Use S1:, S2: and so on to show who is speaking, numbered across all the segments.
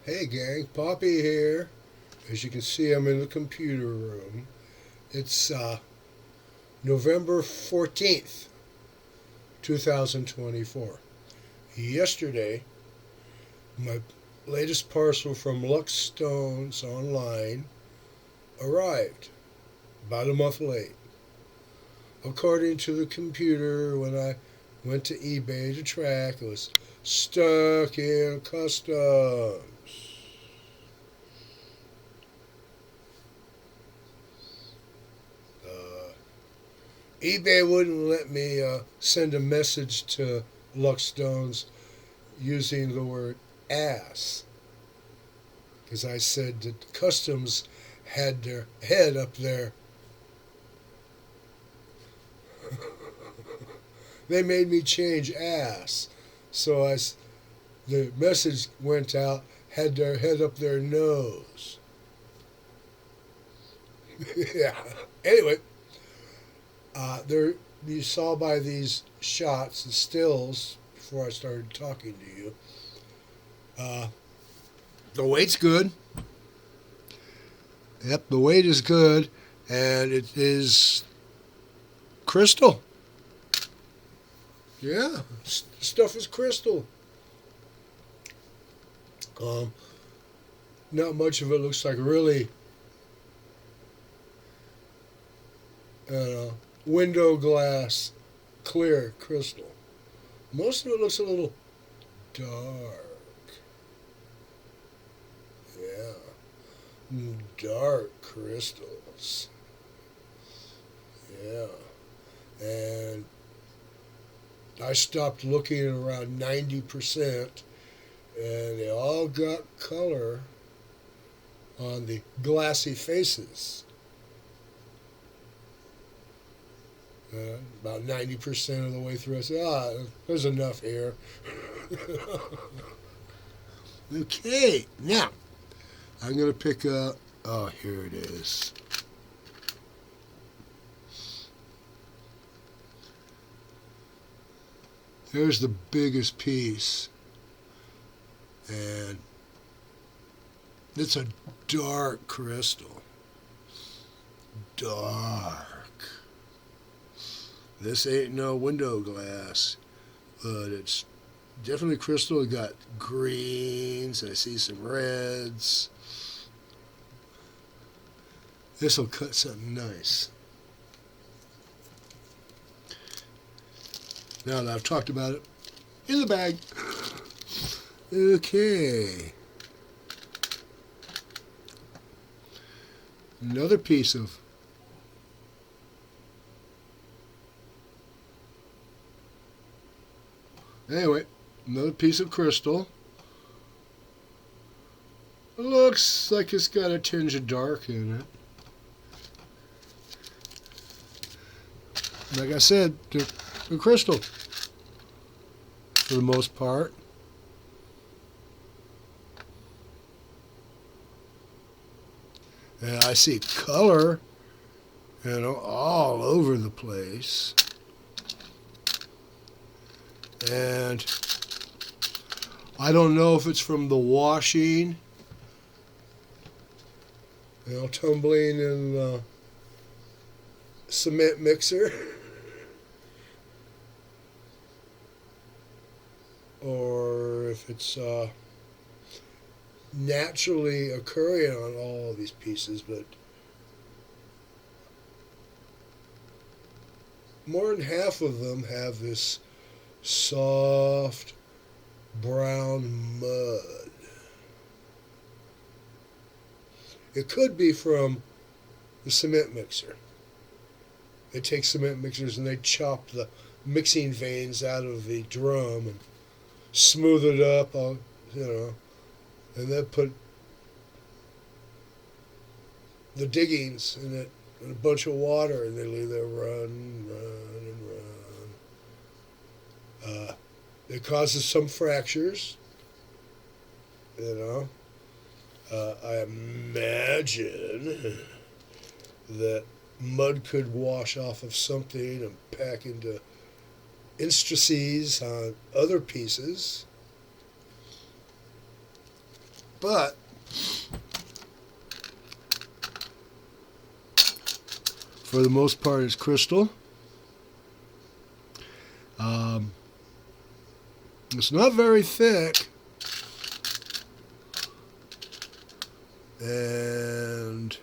S1: Hey gang, Poppy here. As you can see, I'm in the computer room. It's November 14th, 2024. Yesterday, my latest parcel from luxstones online arrived, about a month late. According to the computer, when I went to eBay to track, it was stuck in customs. Uh, eBay wouldn't let me send a message to Luxstones using the word ass because I said that customs had their head up there. They made me change ass. So the message went out, had their head up their nose. Yeah. Anyway, there you saw by these shots, the stills, before I started talking to you. Uh, the weight's good. Yep, the weight is good, and it is crystal. Yeah, stuff is crystal. Um, Not much of it looks like really window glass, clear crystal. Most of it looks a little dark. Yeah, dark crystals. Yeah, and I stopped looking at around 90%, and they all got color on the glassy faces. About 90% of the way through, I said, there's enough here. Okay, now I'm going to pick up, here it is. There's the biggest piece. And it's a dark crystal. Dark. This ain't no window glass, but it's definitely crystal. It got greens. I see some reds. This will cut something nice. Now that I've talked about it, in the bag. Okay. Another piece of anyway, another piece of crystal. It looks like it's got a tinge of dark in it. Like I said, the crystal for the most part. And I see color, all over the place. And I don't know if it's from the washing, tumbling in the cement mixer, or if it's naturally occurring on all of these pieces, but more than half of them have this soft brown mud. It could be from the cement mixer. They take cement mixers and they chop the mixing veins out of the drum and smooth it up, and then put the diggings in it and a bunch of water, and they leave it run, and run. It causes some fractures, I imagine that mud could wash off of something and pack into intricacies on other pieces. but for the most part it's crystal. It's not very thick, and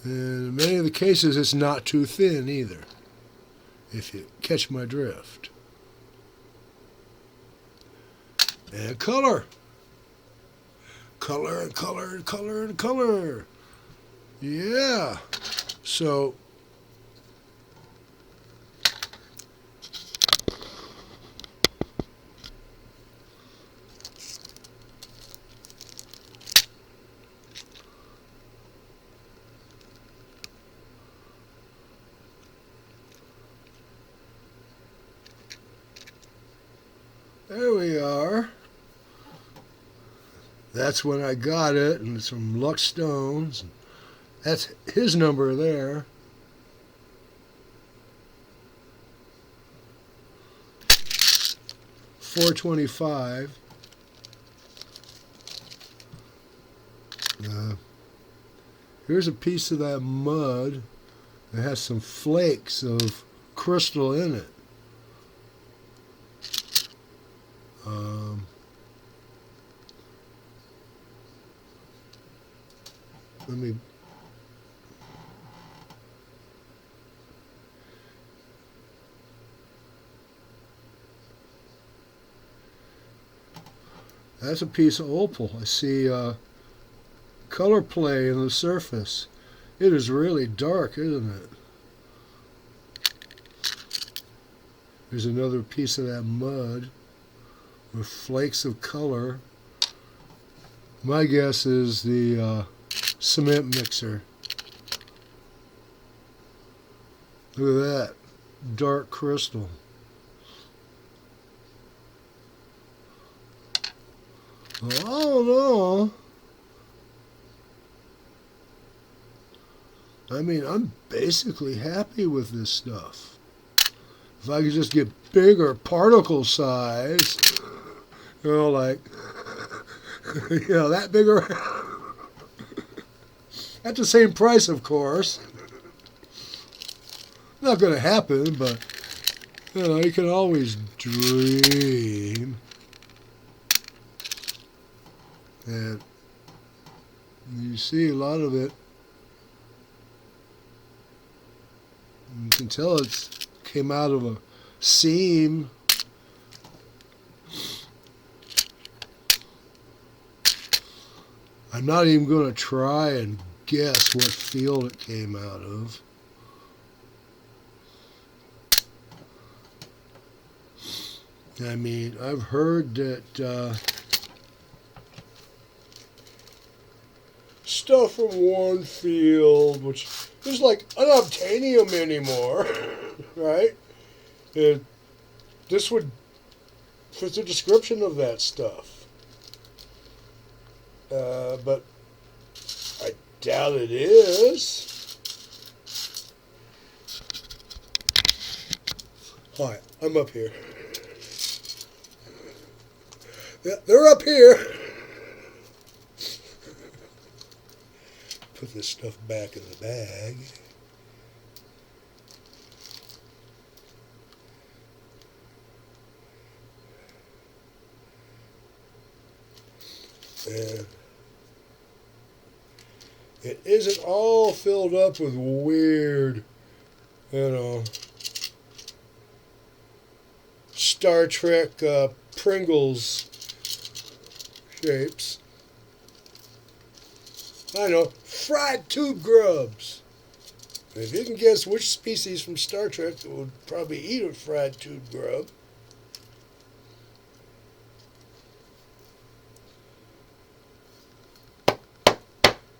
S1: in many of the cases it's not too thin either, if you catch my drift. And color. Color and color and color and color. Yeah. So there we are. That's when I got it, and it's from luxstones. That's his number there. $4.25. Here's a piece of that mud that has some flakes of crystal in it. Let me that's a piece of opal. I see color play in the surface. It is really dark, isn't it? There's another piece of that mud with flakes of color. My guess is the cement mixer. Look at that dark crystal. Oh no. I mean, I'm basically happy with this stuff. If I could just get bigger particle size, like, that bigger. At the same price, of course. Not going to happen, but, you can always dream. And you see a lot of it. You can tell it came out of a seam. I'm not even going to try and guess what field it came out of. I mean, I've heard that stuff from one field, which is like unobtainium anymore, right? This would fit the description of that stuff. But I doubt it is. Hi, I'm up here. Yeah, they're up here. Put this stuff back in the bag. And it isn't all filled up with weird, Star Trek Pringles shapes. I know, fried tube grubs. If you can guess which species from Star Trek that would probably eat a fried tube grub,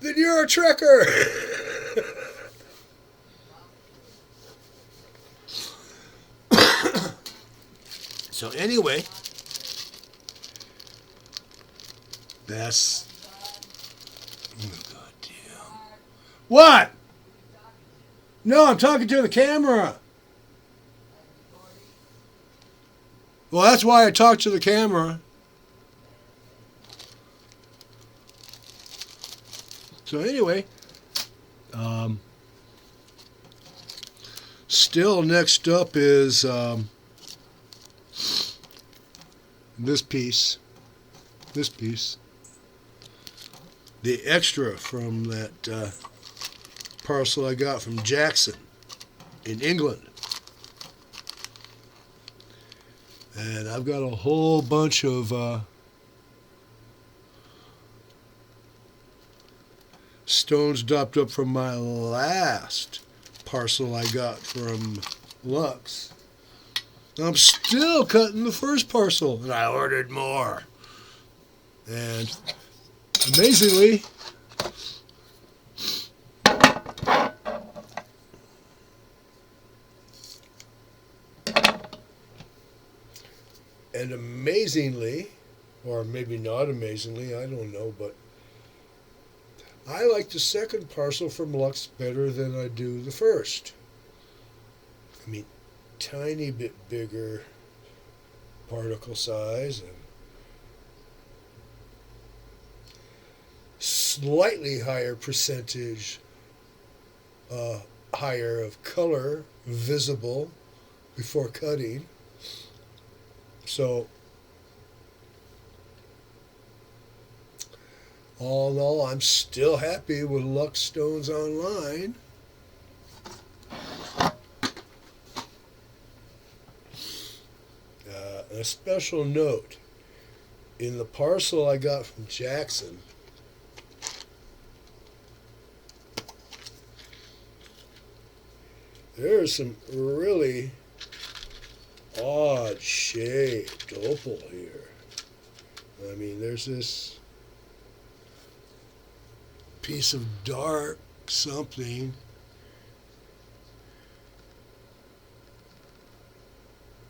S1: then you're a Trekker. So anyway, that's... Oh, goddamn. What? No, I'm talking to the camera. Well, that's why I talk to the camera. So anyway, still next up is this piece. The extra from that parcel I got from Jackson in England. And I've got a whole bunch of stones dropped up from my last parcel I got from Lux. I'm still cutting the first parcel, and I ordered more. And amazingly, or maybe not amazingly, I don't know, but I like the second parcel from Lux better than I do the first. I mean, tiny bit bigger particle size and slightly higher percentage higher of color visible before cutting. So all in all, I'm still happy with Lux Stones Online. A special note, in the parcel I got from Jackson, there's some really odd shaped opal here. I mean, there's this piece of dark something.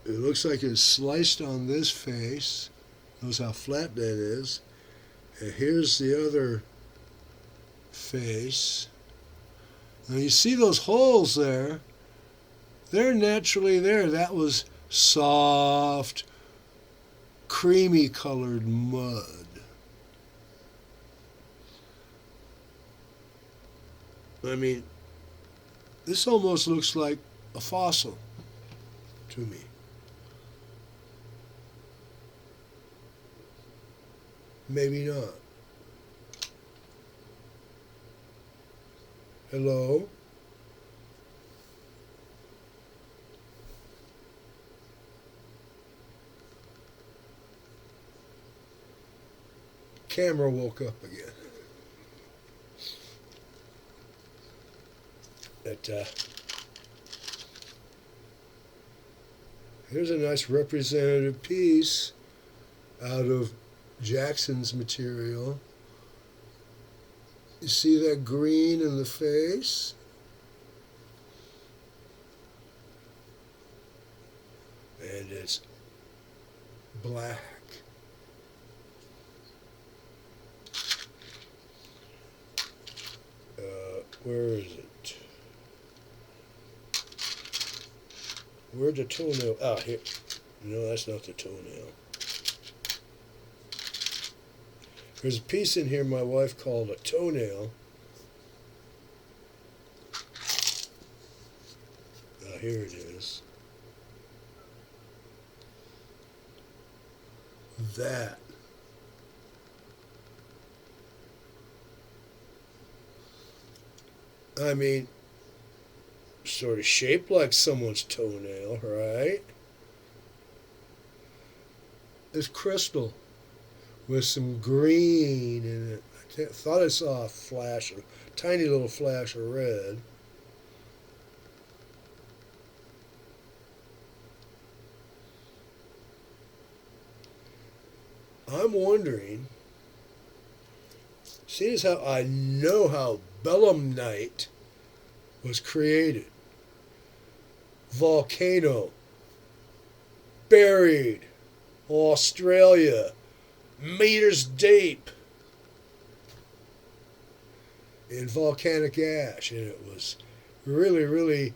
S1: It looks like it's sliced on this face. Notice how flat that is. And here's the other face. Now you see those holes there? They're naturally there. That was soft, creamy colored mud. I mean, this almost looks like a fossil to me. Maybe not. Hello? Camera woke up again. Here's a nice representative piece out of Jackson's material. You see that green in the face? And it's black. Where is it? Where'd the toenail? Ah, here. No, that's not the toenail. There's a piece in here my wife called a toenail. Here it is. That. I mean, sort of shaped like someone's toenail, right? It's crystal with some green in it. I thought I saw a flash, a tiny little flash of red. I'm wondering, seeing as how I know how belemnite was created, volcano, buried, Australia, meters deep in volcanic ash, and it was really, really,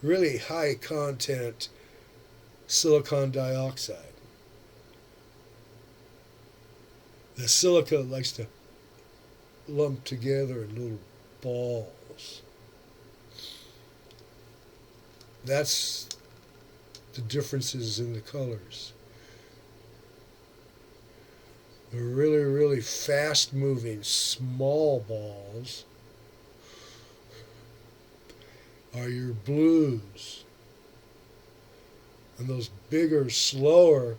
S1: really high content silicon dioxide. The silica likes to lumped together in little balls. That's the differences in the colors. The really, really fast moving small balls are your blues. And those bigger, slower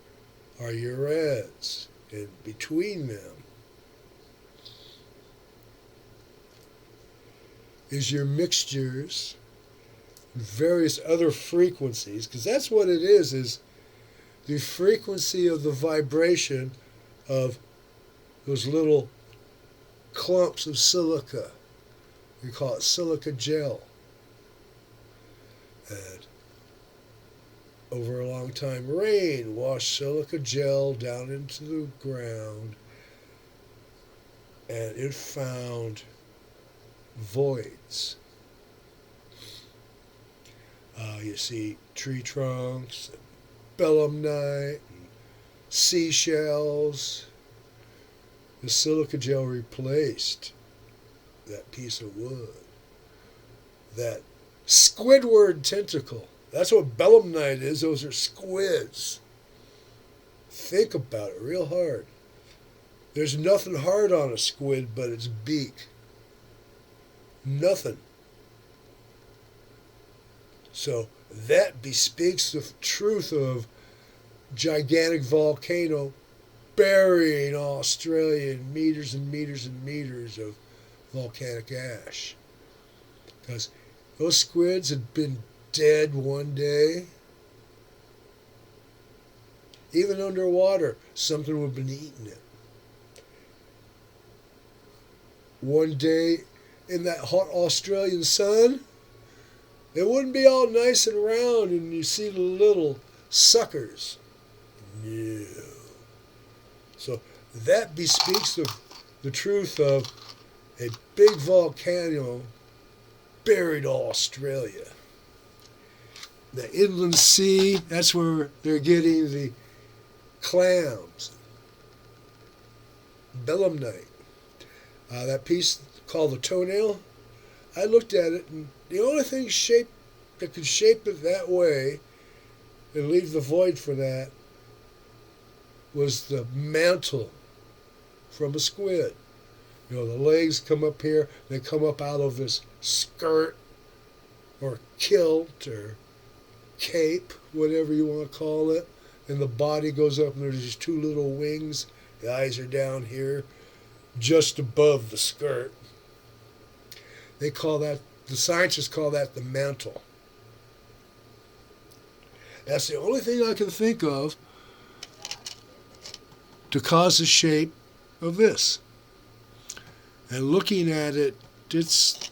S1: are your reds. And between them is your mixtures, various other frequencies, because that's what it is the frequency of the vibration of those little clumps of silica. We call it silica gel. And over a long time, rain washed silica gel down into the ground, and it found voids. You see tree trunks, belemnite, and seashells. The silica gel replaced that piece of wood. That Squidward tentacle. That's what belemnite is. Those are squids. Think about it real hard. There's nothing hard on a squid but its beak. Nothing. So that bespeaks the truth of gigantic volcano burying Australia in meters and meters and meters of volcanic ash. Because those squids had been dead one day. Even underwater, something would have been eating it. One day in that hot Australian sun, it wouldn't be all nice and round and you see the little suckers. No. So that bespeaks the truth of a big volcano buried Australia. The inland sea, that's where they're getting the clams, belemnite. That piece called the toenail, I looked at it, and the only thing that could shape it that way and leave the void for that was the mantle from a squid. You know, the legs come up here, they come up out of this skirt or kilt or cape, whatever you want to call it, and the body goes up and there's these two little wings. The eyes are down here, just above the skirt. They call that, the scientists call that the mantle. That's the only thing I can think of to cause the shape of this. And looking at it, it's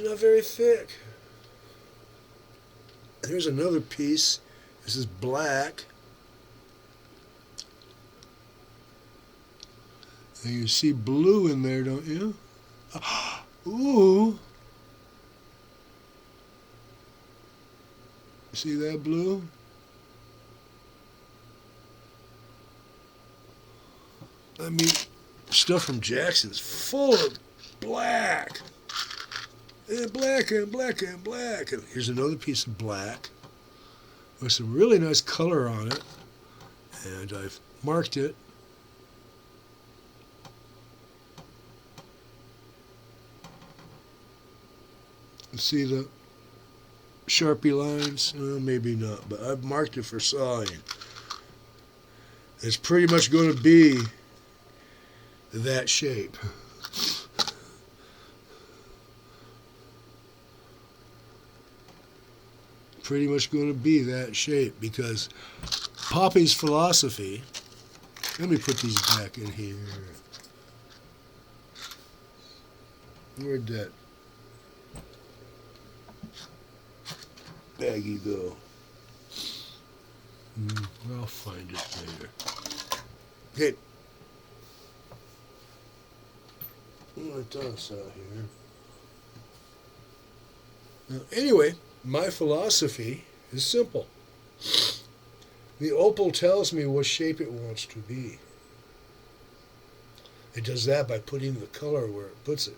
S1: not very thick. Here's another piece. This is black. And you see blue in there, don't you? Ooh. See that blue? I mean, stuff from Jackson's full of black. And black and black and black. And here's another piece of black with some really nice color on it. And I've marked it. See the Sharpie lines? Well, maybe not, but I've marked it for sawing. It's pretty much going to be that shape. Pretty much going to be that shape because Poppy's philosophy, let me put these back in here. Where'd that baggie go? I'll find it later. Okay. What else out here? Now, anyway, my philosophy is simple. The opal tells me what shape it wants to be. It does that by putting the color where it puts it.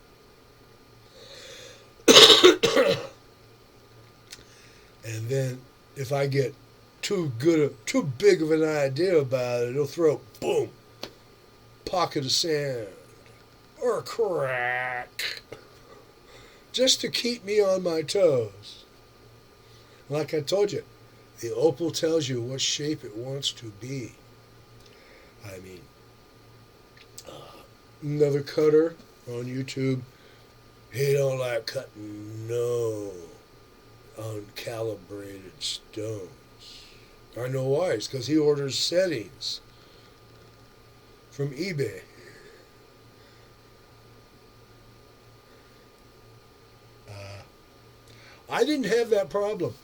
S1: And then if I get too big of an idea about it, it'll throw, boom, pocket of sand or a crack, just to keep me on my toes. Like I told you, the opal tells you what shape it wants to be. I mean, another cutter on YouTube, he don't like cutting no uncalibrated stones. I know why. It's because he orders settings from eBay. I didn't have that problem.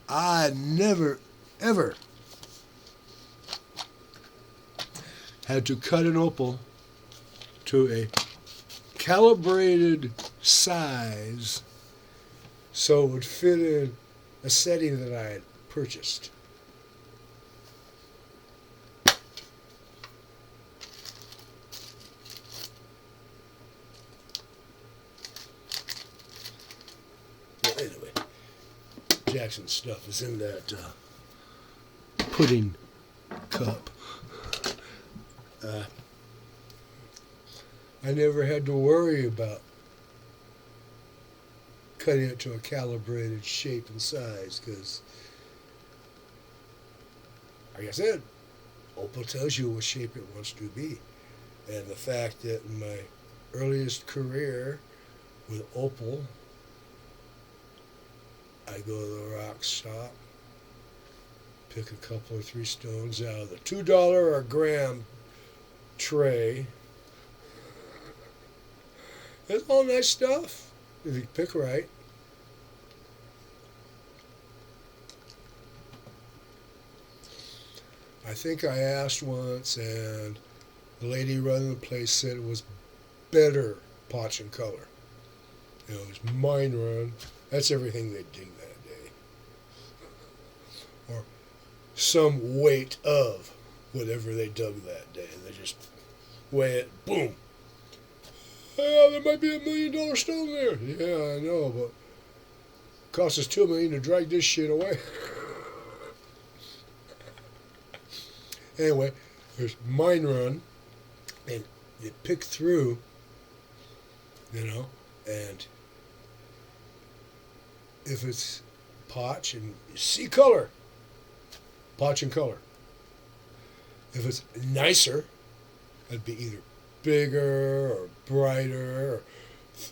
S1: I never, ever had to cut an opal to a calibrated size so it would fit in a setting that I had purchased. Well, anyway, Jackson's stuff is in that pudding cup. I never had to worry about cutting it to a calibrated shape and size because, like I said, opal tells you what shape it wants to be. And the fact that in my earliest career with opal, I go to the rock shop, pick a couple or three stones out of the $2 a gram tray. It's all nice stuff if you pick right. I think I asked once, and the lady running the place said it was better potch and color. You know, it was mine run. That's everything they dig that day. Or some weight of whatever they dug that day. And they just weigh it, boom. Yeah, there might be $1 million stone there. Yeah, I know, but it cost us $2 million to drag this shit away. Anyway, there's mine run, and you pick through, you know, and if it's potch and you see color, potch and color. If it's nicer, it'd be either bigger or brighter or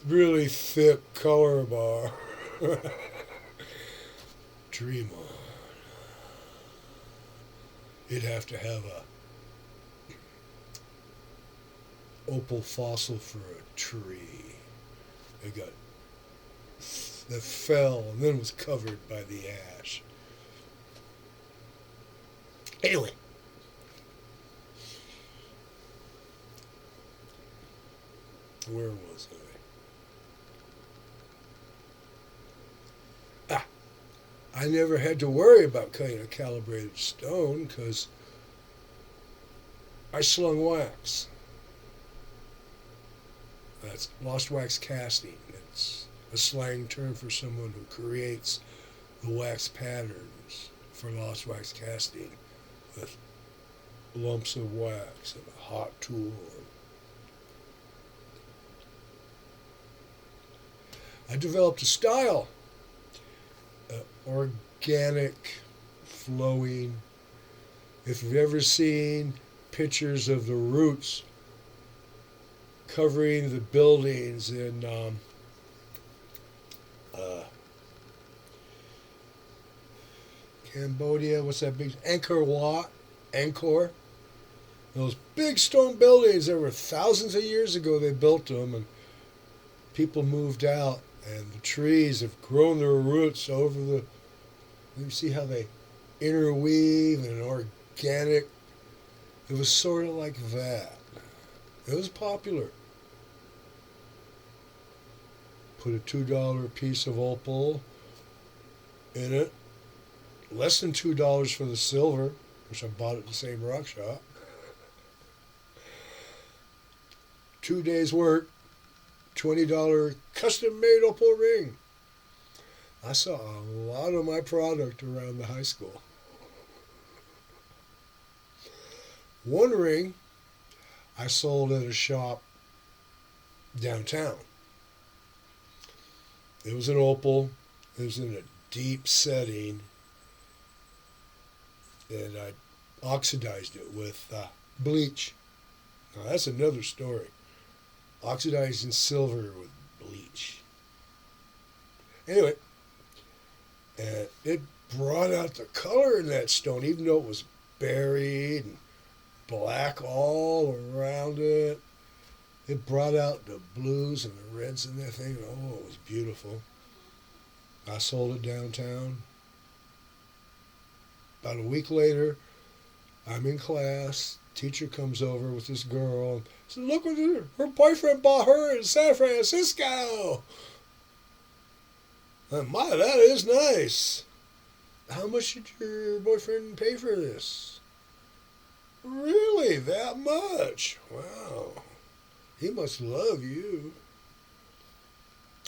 S1: really thick color bar. Dream on. You'd have to have a opal fossil for a tree. It got that fell and then was covered by the ash. Anyway. Where was I? I never had to worry about cutting a calibrated stone because I slung wax. That's lost wax casting. It's a slang term for someone who creates the wax patterns for lost wax casting with lumps of wax and a hot tool. I developed a style, organic, flowing. If you've ever seen pictures of the roots covering the buildings in Cambodia, what's that big Angkor Wat? Angkor? Those big stone buildings, there were thousands of years ago they built them, and people moved out, and the trees have grown their roots over the. You see how they interweave and organic. It was sort of like that. It was popular. Put a $2 piece of opal in it. Less than $2 for the silver, which I bought at the same rock shop. 2 days' work, $20 custom-made opal ring. I saw a lot of my product around the high school. One ring I sold at a shop downtown. It was an opal. It was in a deep setting, and I oxidized it with bleach. Now that's another story. Oxidizing silver with bleach. Anyway, and it brought out the color in that stone, even though it was buried and black all around it. It brought out the blues and the reds in that thing. Oh, it was beautiful. I sold it downtown. About a week later, I'm in class. Teacher comes over with this girl and says, "Look what her boyfriend bought her in San Francisco." My, that is nice. How much did your boyfriend pay for this? Really, that much? Wow. He must love you.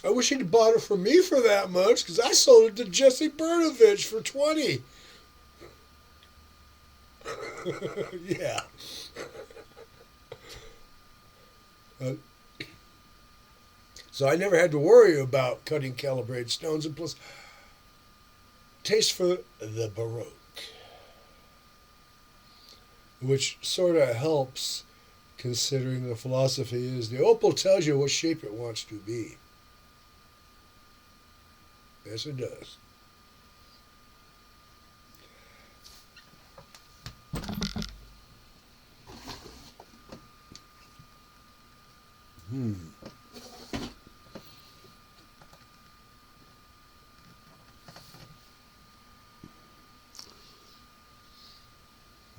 S1: I wish he'd bought it for me for that much, because I sold it to Jesse Bernovich for 20. Yeah. So I never had to worry about cutting calibrated stones, and plus, taste for the Baroque, which sort of helps, considering the philosophy is the opal tells you what shape it wants to be. Yes, it does.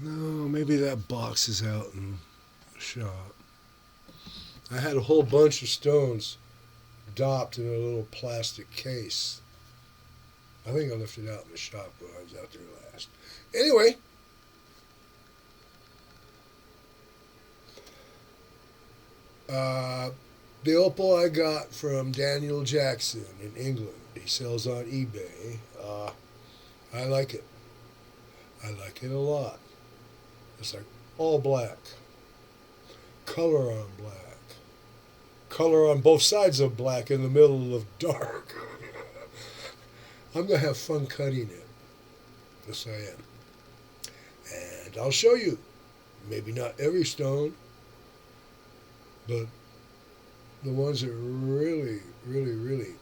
S1: No, maybe that box is out in the shop. I had a whole bunch of stones dopped in a little plastic case. I think I left it out in the shop when I was out there last. Anyway, the opal I got from Daniel Jackson in England. He sells on eBay. I like it. I like it a lot. It's like all black. Color on black. Color on both sides of black in the middle of dark. I'm going to have fun cutting it. Yes, I am. And I'll show you. Maybe not every stone, but the ones that really, really, really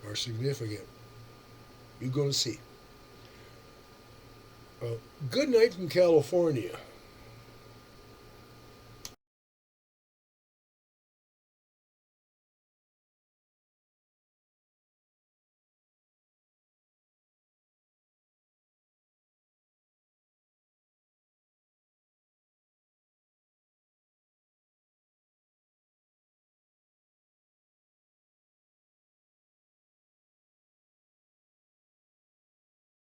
S1: are significant. You're going to see. Good night from California.